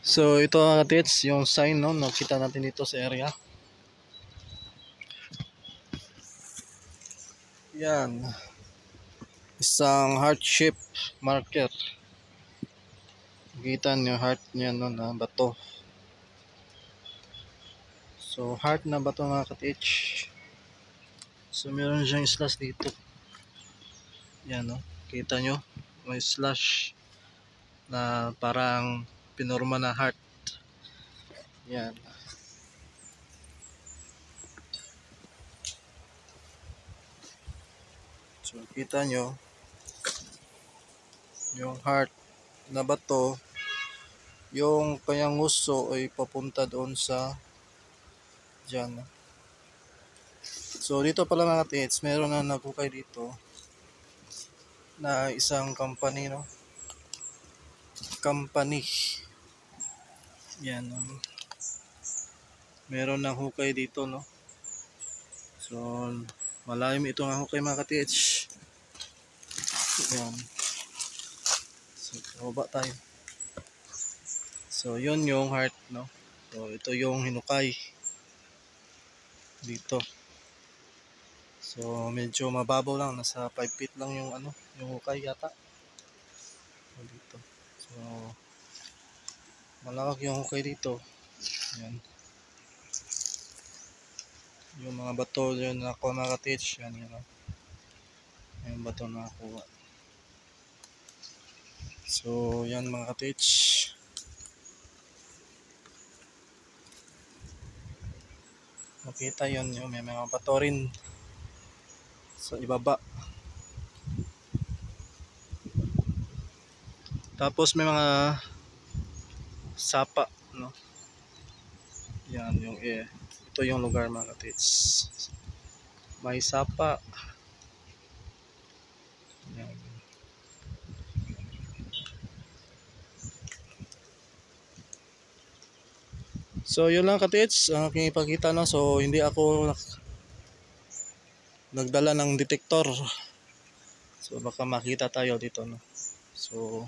So ito mga katits, yung sign no, nakita natin dito sa area. Yan. Isang heart shape marker. Kita niyo heart niya no na bato. So heart na bato mga katits. So meron siyang slash dito. Yan no. Kita nyo, may slash na parang pinorma na heart. Yan. So kita nyo yung heart na bato, yung kanyang nguso ay papunta doon sa dyan. So dito pala mga tits, meron na naghukay dito na isang company no. Company. Yan. Meron na hukay dito no. So malalim ito nga hukay mga tits. Yan. So baba tayo. So yun yung heart no. So ito yung hinukay dito. So medyo mababaw lang, nasa 5 feet lang yung ano, yung hukay yata. So, dito. So malawak yung hukay dito. Yan. Yung mga bato yun na ako nakatitch, yan yun. Yung bato na nakuha. So yan mga katitch. Makita yun, yung may mga bato rin sa ibaba. Tapos may mga sapa no. Yan yung ito yung lugar mga katits. May sapa. Yan. So yun lang katits ang aking ipakita no. So hindi ako nagdala ng detector. So baka makita tayo dito no. So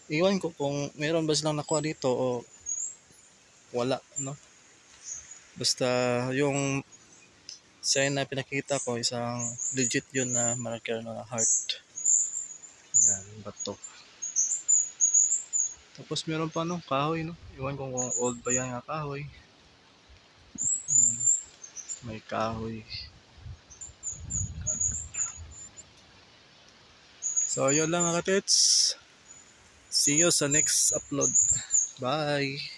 iwan ko kung meron ba silang nakuha dito o wala no. Basta yung sign na pinakita ko isang legit yun na marker na heart. Yan, bato. Tapos meron pa no, kahoy no. Iwan ko kung old ba yan nga kahoy. Yan. May kahoy. So yun lang mga katits. See you sa next upload. Bye!